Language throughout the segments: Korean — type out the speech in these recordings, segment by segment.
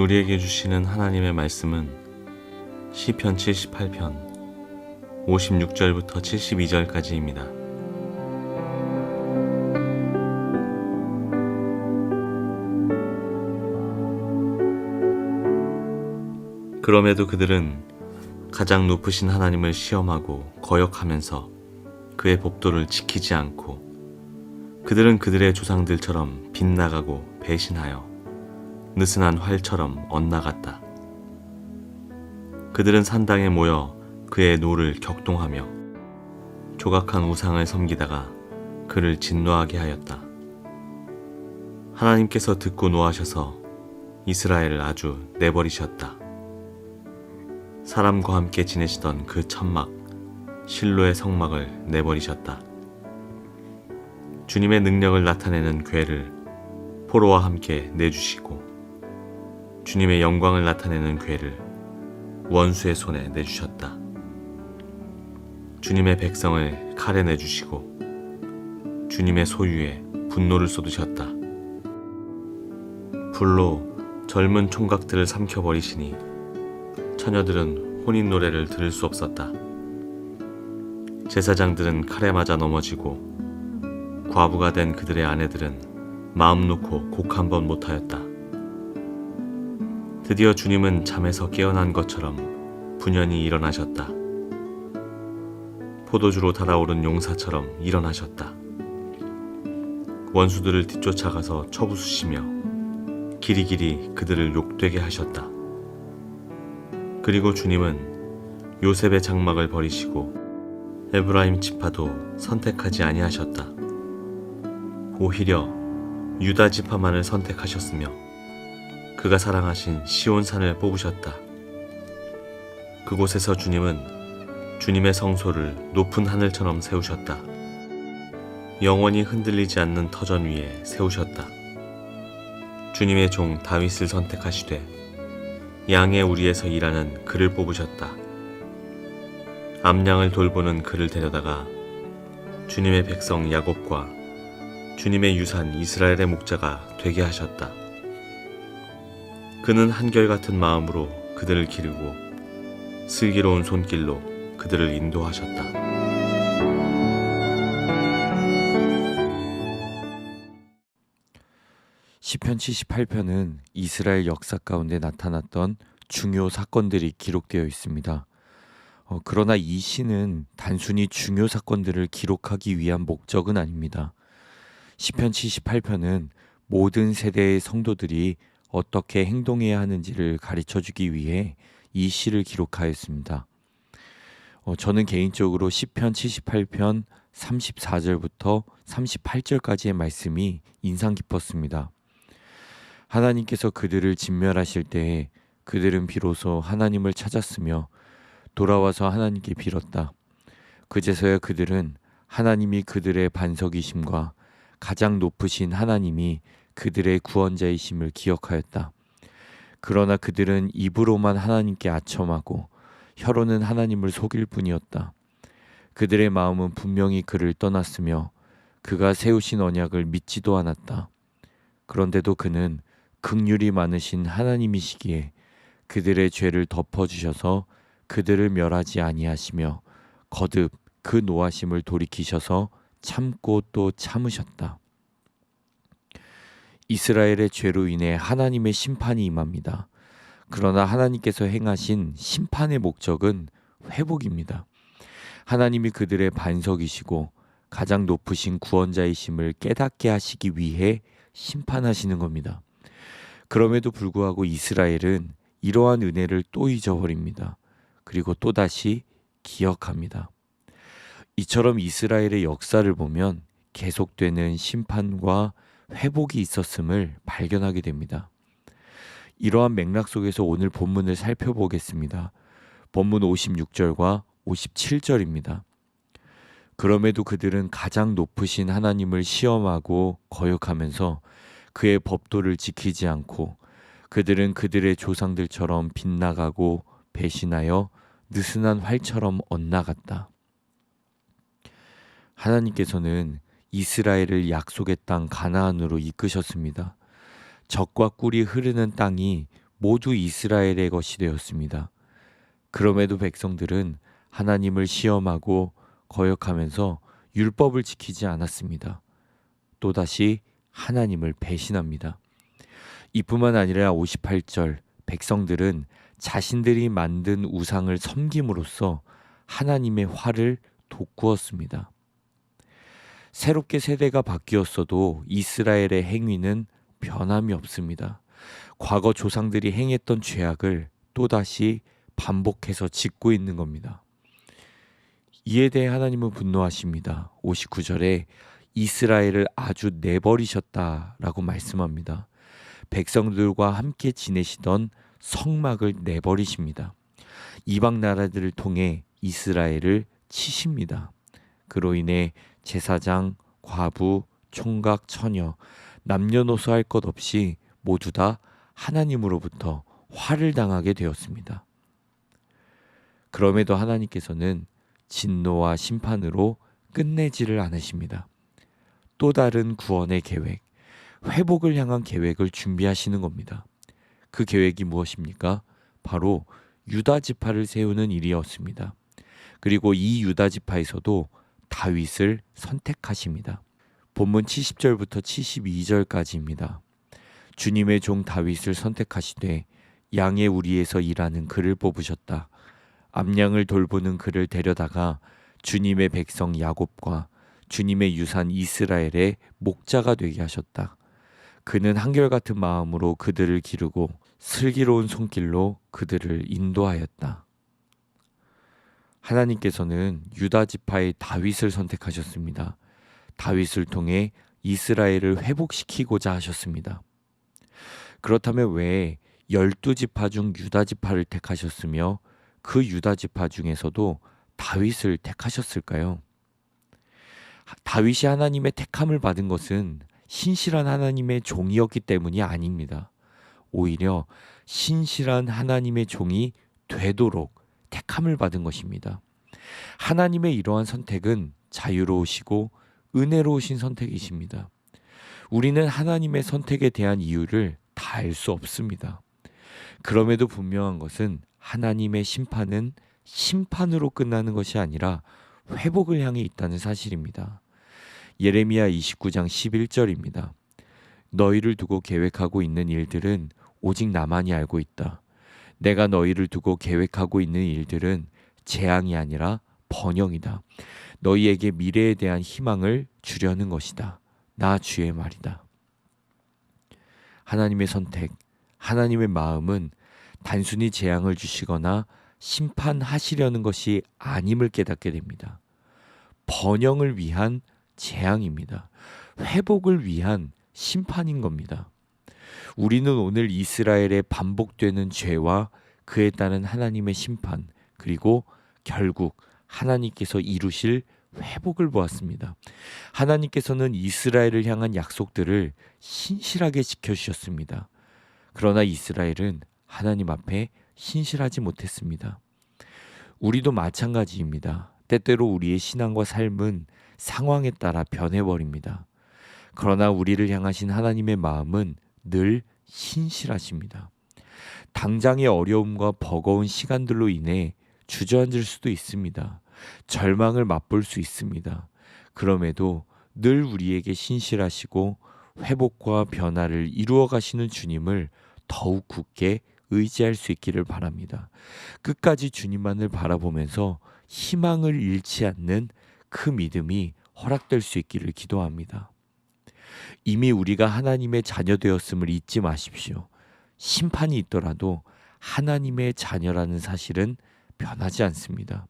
우리에게 주시는 하나님의 말씀은 시편 78편 56절부터 72절까지입니다. 그럼에도 그들은 가장 높으신 하나님을 시험하고 거역하면서 그의 법도를 지키지 않고 그들은 그들의 조상들처럼 빗나가고 배신하여 느슨한 활처럼 엇나갔다. 그들은 산당에 모여 그의 노를 격동하며 조각한 우상을 섬기다가 그를 진노하게 하였다. 하나님께서 듣고 노하셔서 이스라엘을 아주 내버리셨다. 사람과 함께 지내시던 그 천막 실로의 성막을 내버리셨다. 주님의 능력을 나타내는 궤를 포로와 함께 내주시고 주님의 영광을 나타내는 궤를 원수의 손에 내주셨다. 주님의 백성을 칼에 내주시고 주님의 소유에 분노를 쏟으셨다. 불로 젊은 총각들을 삼켜버리시니 처녀들은 혼인 노래를 들을 수 없었다. 제사장들은 칼에 맞아 넘어지고 과부가 된 그들의 아내들은 마음 놓고 곡 한 번 못하였다. 드디어 주님은 잠에서 깨어난 것처럼 분연히 일어나셨다. 포도주로 달아오른 용사처럼 일어나셨다. 원수들을 뒤쫓아가서 쳐부수시며 길이길이 그들을 욕되게 하셨다. 그리고 주님은 요셉의 장막을 버리시고 에브라임 지파도 선택하지 아니하셨다. 오히려 유다 지파만을 선택하셨으며 그가 사랑하신 시온산을 뽑으셨다. 그곳에서 주님은 주님의 성소를 높은 하늘처럼 세우셨다. 영원히 흔들리지 않는 터전 위에 세우셨다. 주님의 종 다윗을 선택하시되 양의 우리에서 일하는 그를 뽑으셨다. 암양을 돌보는 그를 데려다가 주님의 백성 야곱과 주님의 유산 이스라엘의 목자가 되게 하셨다. 그는 한결같은 마음으로 그들을 기르고 슬기로운 손길로 그들을 인도하셨다. 시편 78편은 이스라엘 역사 가운데 나타났던 중요 사건들이 기록되어 있습니다. 그러나 이 시는 단순히 중요 사건들을 기록하기 위한 목적은 아닙니다. 시편 78편은 모든 세대의 성도들이 어떻게 행동해야 하는지를 가르쳐주기 위해 이 시를 기록하였습니다. 저는 개인적으로 시편 78편 34절부터 38절까지의 말씀이 인상 깊었습니다. 하나님께서 그들을 진멸하실 때에 그들은 비로소 하나님을 찾았으며 돌아와서 하나님께 빌었다. 그제서야 그들은 하나님이 그들의 반석이심과 가장 높으신 하나님이 그들의 구원자이심을 기억하였다. 그러나 그들은 입으로만 하나님께 아첨하고 혀로는 하나님을 속일 뿐이었다. 그들의 마음은 분명히 그를 떠났으며 그가 세우신 언약을 믿지도 않았다. 그런데도 그는 긍휼이 많으신 하나님이시기에 그들의 죄를 덮어주셔서 그들을 멸하지 아니하시며 거듭 그 노하심을 돌이키셔서 참고 또 참으셨다. 이스라엘의 죄로 인해 하나님의 심판이 임합니다. 그러나 하나님께서 행하신 심판의 목적은 회복입니다. 하나님이 그들의 반석이시고 가장 높으신 구원자이심을 깨닫게 하시기 위해 심판하시는 겁니다. 그럼에도 불구하고 이스라엘은 이러한 은혜를 또 잊어버립니다. 그리고 또다시 기억합니다. 이처럼 이스라엘의 역사를 보면 계속되는 심판과 회복이 있었음을 발견하게 됩니다. 이러한 맥락 속에서 오늘 본문을 살펴보겠습니다. 본문 56절과 57절입니다. 그럼에도 그들은 가장 높으신 하나님을 시험하고 거역하면서 그의 법도를 지키지 않고 그들은 그들의 조상들처럼 빗나가고 배신하여 느슨한 활처럼 엇나갔다. 하나님께서는 이스라엘을 약속의 땅 가나안으로 이끄셨습니다. 젖과 꿀이 흐르는 땅이 모두 이스라엘의 것이 되었습니다. 그럼에도 백성들은 하나님을 시험하고 거역하면서 율법을 지키지 않았습니다. 또다시 하나님을 배신합니다. 이뿐만 아니라 58절 백성들은 자신들이 만든 우상을 섬김으로써 하나님의 화를 돋구었습니다. 새롭게 세대가 바뀌었어도 이스라엘의 행위는 변함이 없습니다. 과거 조상들이 행했던 죄악을 또다시 반복해서 짓고 있는 겁니다. 이에 대해 하나님은 분노하십니다. 59절에 이스라엘을 아주 내버리셨다라고 말씀합니다. 백성들과 함께 지내시던 성막을 내버리십니다. 이방 나라들을 통해 이스라엘을 치십니다. 그로 인해 제사장, 과부, 총각, 처녀, 남녀노소 할 것 없이 모두 다 하나님으로부터 화를 당하게 되었습니다. 그럼에도 하나님께서는 진노와 심판으로 끝내지를 않으십니다. 또 다른 구원의 계획, 회복을 향한 계획을 준비하시는 겁니다. 그 계획이 무엇입니까? 바로 유다 지파를 세우는 일이었습니다. 그리고 이 유다 지파에서도 다윗을 선택하십니다. 본문 70절부터 72절까지입니다. 주님의 종 다윗을 선택하시되 양의 우리에서 일하는 그를 뽑으셨다. 암양을 돌보는 그를 데려다가 주님의 백성 야곱과 주님의 유산 이스라엘의 목자가 되게 하셨다. 그는 한결같은 마음으로 그들을 기르고 슬기로운 손길로 그들을 인도하였다. 하나님께서는 유다 지파의 다윗을 선택하셨습니다. 다윗을 통해 이스라엘을 회복시키고자 하셨습니다. 그렇다면 왜 12지파 중 유다 지파를 택하셨으며 그 유다 지파 중에서도 다윗을 택하셨을까요? 다윗이 하나님의 택함을 받은 것은 신실한 하나님의 종이었기 때문이 아닙니다. 오히려 신실한 하나님의 종이 되도록 택함을 받은 것입니다. 하나님의 이러한 선택은 자유로우시고 은혜로우신 선택이십니다. 우리는 하나님의 선택에 대한 이유를 다 알 수 없습니다. 그럼에도 분명한 것은 하나님의 심판은 심판으로 끝나는 것이 아니라 회복을 향해 있다는 사실입니다. 예레미야 29장 11절입니다. 너희를 두고 계획하고 있는 일들은 오직 나만이 알고 있다. 내가 너희를 두고 계획하고 있는 일들은 재앙이 아니라 번영이다. 너희에게 미래에 대한 희망을 주려는 것이다. 나 주의 말이다. 하나님의 선택, 하나님의 마음은 단순히 재앙을 주시거나 심판하시려는 것이 아님을 깨닫게 됩니다. 번영을 위한 재앙입니다. 회복을 위한 심판인 겁니다. 우리는 오늘 이스라엘의 반복되는 죄와 그에 따른 하나님의 심판, 그리고 결국 하나님께서 이루실 회복을 보았습니다. 하나님께서는 이스라엘을 향한 약속들을 신실하게 지켜주셨습니다. 그러나 이스라엘은 하나님 앞에 신실하지 못했습니다. 우리도 마찬가지입니다. 때때로 우리의 신앙과 삶은 상황에 따라 변해버립니다. 그러나 우리를 향하신 하나님의 마음은 늘 신실하십니다. 당장의 어려움과 버거운 시간들로 인해 주저앉을 수도 있습니다. 절망을 맛볼 수 있습니다. 그럼에도 늘 우리에게 신실하시고 회복과 변화를 이루어 가시는 주님을 더욱 굳게 의지할 수 있기를 바랍니다. 끝까지 주님만을 바라보면서 희망을 잃지 않는 그 믿음이 허락될 수 있기를 기도합니다. 이미 우리가 하나님의 자녀 되었음을 잊지 마십시오. 심판이 있더라도 하나님의 자녀라는 사실은 변하지 않습니다.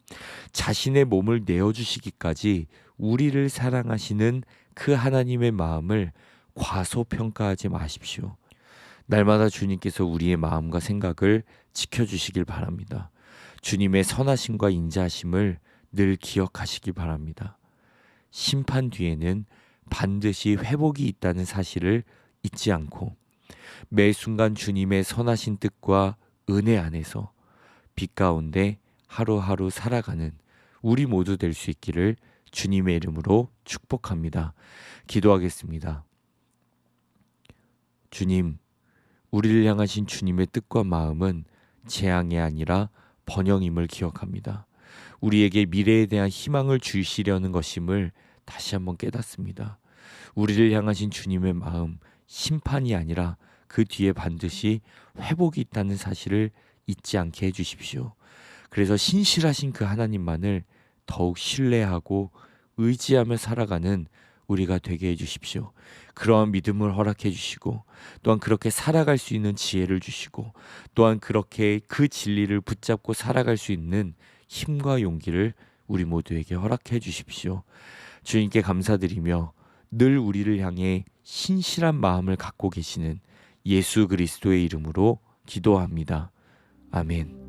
자신의 몸을 내어주시기까지 우리를 사랑하시는 그 하나님의 마음을 과소평가하지 마십시오. 날마다 주님께서 우리의 마음과 생각을 지켜주시길 바랍니다. 주님의 선하심과 인자하심을 늘 기억하시기 바랍니다. 심판 뒤에는 반드시 회복이 있다는 사실을 잊지 않고 매 순간 주님의 선하신 뜻과 은혜 안에서 빛 가운데 하루하루 살아가는 우리 모두 될 수 있기를 주님의 이름으로 축복합니다. 기도하겠습니다. 주님, 우리를 향하신 주님의 뜻과 마음은 재앙이 아니라 번영임을 기억합니다. 우리에게 미래에 대한 희망을 주시려는 것임을 다시 한번 깨닫습니다. 우리를 향하신 주님의 마음, 심판이 아니라 그 뒤에 반드시 회복이 있다는 사실을 잊지 않게 해주십시오. 그래서 신실하신 그 하나님만을 더욱 신뢰하고 의지하며 살아가는 우리가 되게 해주십시오. 그러한 믿음을 허락해 주시고, 또한 그렇게 살아갈 수 있는 지혜를 주시고, 또한 그렇게 그 진리를 붙잡고 살아갈 수 있는 힘과 용기를 우리 모두에게 허락해 주십시오. 주님께 감사드리며 늘 우리를 향해 신실한 마음을 갖고 계시는 예수 그리스도의 이름으로 기도합니다. 아멘.